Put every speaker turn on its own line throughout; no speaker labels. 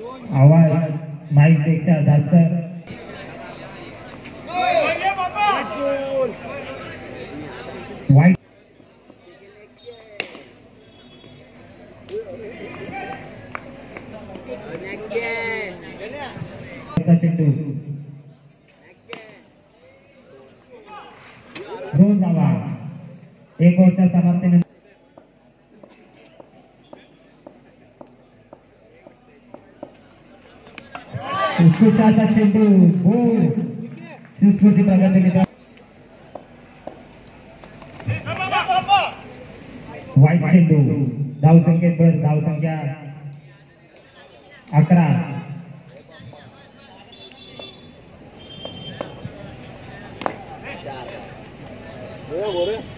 आवाज माईक पेक्षा जास्त वाईट चेंडू दोन धावा एक ओव्हरच्या समाप्तीनंतर उत्कृष्टाचा चेंडू सुस्कृती प्रगती वाईट चेंडू धाव संख्येत भर धाव संख्या 11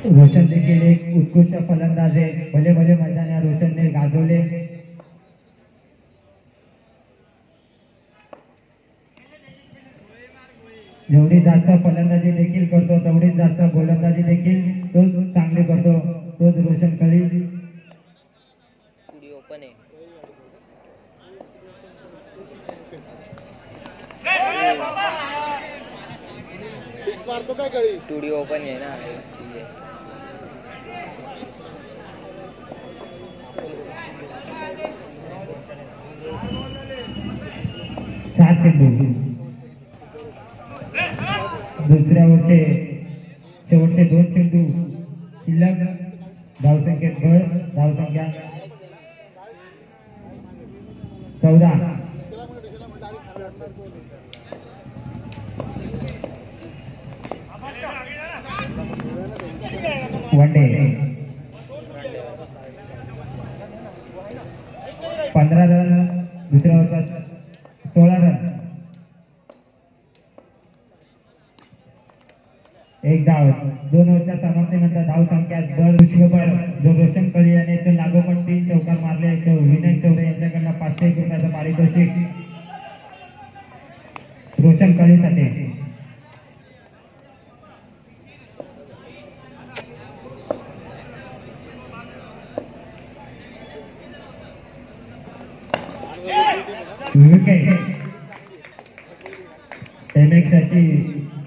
रोशन देखील एक उत्कृष्ट फलंदाज आहे भले भले मैदान रोशनने गाजवले जेवढी जास्त फलंदाजी देखील करतो तेवढीच जास्त गोलंदाजी देखील तोच चांगली करतो तोच रोशन कळी
ओपन आहे
मारतो काय कळी
स्टुडिओ ओपन आहे ना
सात चेंडू दुसऱ्या ओव्हरचे शेवटचे दोन चेंडू शिल्लक धावसंख्येत भर धावसंख्या 14 वनडे 15 रन दुसऱ्या ओव्हरचा 16 रन एक धाव दोन ओव्हरच्या समाप्तीनंतर धाव संख्या भर विश्वभर जो रोशन कळी याने तो लागोपाठ 3 चौकार मारले तो विनय चौरे यांच्याकडनं 501 रुपयाचं पारितोषिक रोशन कळीसाठी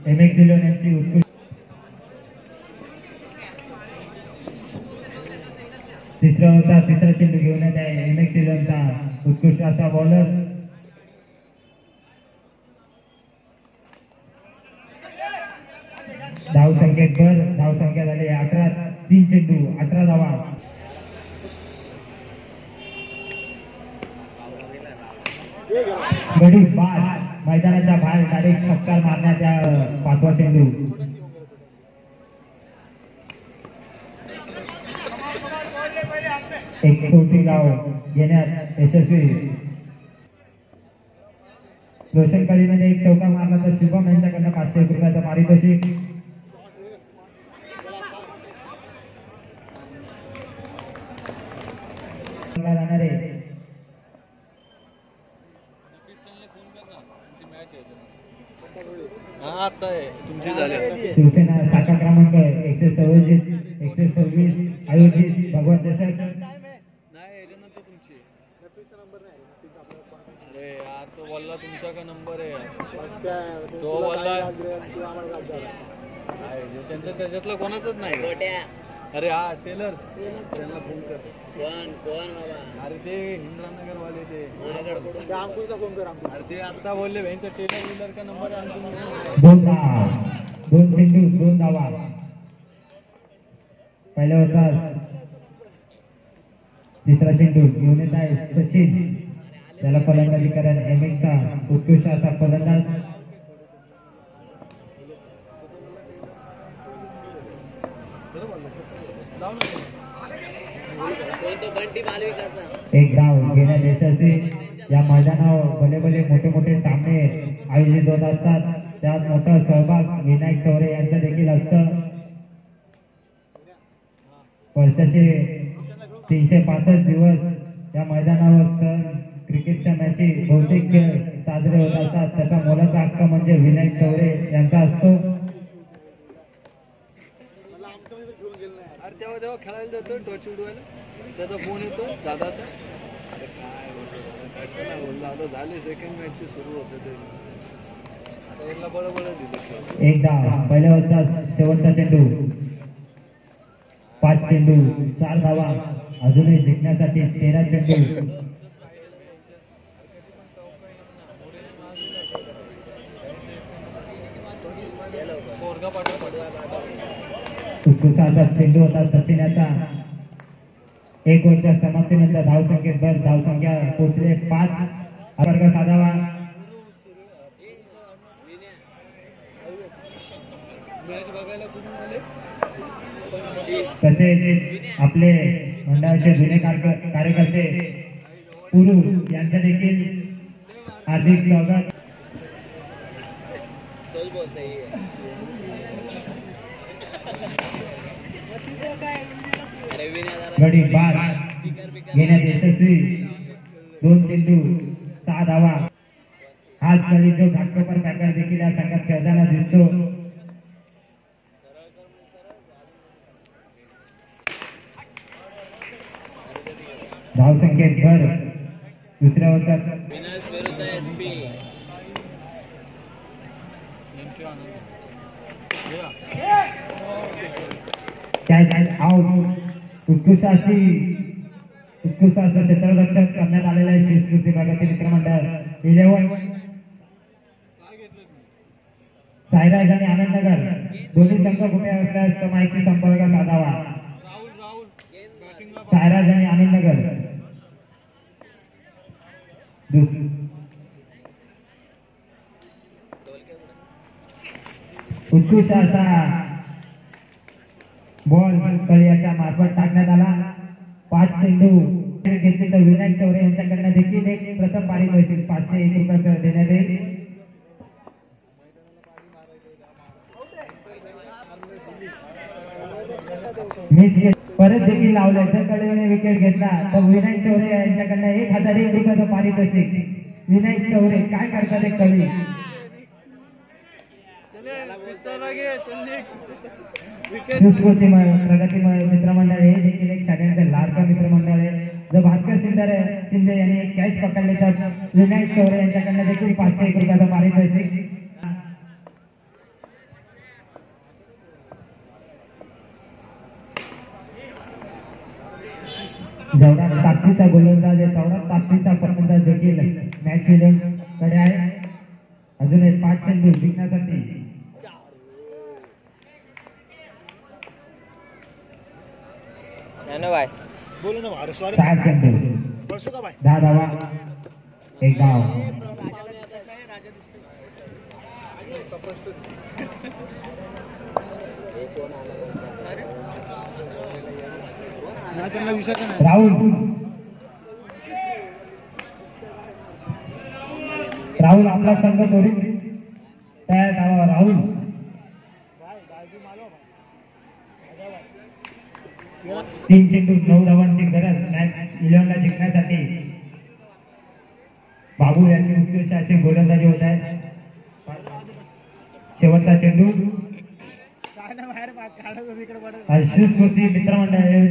एमएक्स दिलोन यांची उत्कृष्ट तिसरा चेंडू घेऊन येत आहे एमएक्स दिलोनचा उत्कृष्ट असा बॉलर धाव संख्येत भर धाव संख्या झाली 11 3 चेंडू 18 धावा गडी बाद मैदानाच्या बाहेर डायरेक्ट फटकार मारण्याच्या 5वा चेंडू एक छोटी गाव घेण्यात यशस्वी रोशन कळीमध्ये एक चौका मारला तर शुभम यांच्याकडनं 501 रुपयाचं पारितोषिक जाणारे शिवसेना शाखा क्रमांक 126 आयोजित भगवान दशक
तो बोलला तुमचा का नंबर आहे तो बोलला त्याच्यातलं कोणाचंच नाही अरे हा टेलर त्यांना फोन कर कोण बाबा अरे ते इंद्रानगर वाले ते अंकुरचा फोन कर अरे ते आता बोलले त्यांचा टेलर विलर का नंबर
दोन चेंडू 2 धावा पहिल्या ओव्हरात तिसरा चेंडू घेऊन येत आहे सचिन त्याला फलंदाजी करत एमएक्सचा उत्कृष्ट असा फलंदाज एक धाव घेण्यात यशस्वी या मैदानावर भले भले मोठे मोठे सामने आयोजित होत असतात त्यात मोठा सहभाग विनायक चौरे यांचा देखील असतं वर्षाचे 365 दिवस या मैदानावर क्रिकेटच्या मॅची बहुतेक खेळ साजरे होत असतात त्याचा मोलाचा हक्क म्हणजे विनायक चौरे यांचा असतो
तेव्हा खेळायला जातो टॉर्च उडवायला त्याचा फोन येतो दादाचा अरे काय कशाला बोलला आता झाले सेकंड मॅच सुरू होते ते आता याला बळबळ दिलं
एकदा पहिल्या वर्षात शेवटचा चेंडू 5 चेंडू 4 धावा अजूनही जिंकण्यासाठी 13 चेंडू उत्कृष्ट चेंडू होता सचिन याचा 1 ओव्हरच्या समाप्तीनंतर धावसंख्येत भर धावसंख्या पोहोचले 5 वर्ग साधावा तसेच आपले मंडळाचे जुने कार्यकर्ते पुरू यांचं देखील हार्दिक स्वागत गडी बाद घेण्यात यशस्वी 2 चेंडू 6 धावा आज कधी जो घाटकोपर पॅकर देखील या संघात खेळताना दिसतो धावसंख्येत भर दुसऱ्या वर्षात उत्कृष्ट असं क्षेत्ररक्षण करण्यात आलेलं आहे शिस्तृत विभागाचे मित्रमंडळ 11 सायराज आणि आनंदनगर दोन्ही संघ कुठे असल्यास माहिती संपर्क साधावा सायराज आणि आनंदनगर उत्कृष्ट असा बॉल कळीच्या मार्फत टाकण्यात आला 5 चेंडू घेतले तर विनायक चौरे यांच्याकडनं देखील एक प्रथम पारित होईल 501 रुपये देण्यात येईल परत देखील लावलं जर कळीने विकेट घेतला तर विनायक चौरे यांच्याकडनं 1001 रुपयाचं पारित असेल विनायक चौरे काय करतात एक कळी प्रगती मित्रमंडळ हे देखील एक सगळ्यांचं लाडका मित्रमंडळ आहे जर भास्कर शिंदे यांनी एक कॅच पकडले तर विनायक चौरे यांच्याकडनं देखील 501 रुपयाचा पारितोषिक जेवढा ताकदीचा गोलंदाज आहे तेवढा ताकदीचा फलंदाज देखील मॅच कडे आहे अजून एक 5 चेंडू जिंकण्यासाठी
बोलो ना
7 चेंडू 10 धावा 1 धाव राहुल आपला संघ तोडी तयार धावा राहुल 3 चेंडू 9 धावांची गरज मॅच 11 ला जिंकण्यासाठी बाबू यांची उत्कृष्ट अशी गोलंदाजी होत आहे शेवटचा चेंडू मित्रमंडळ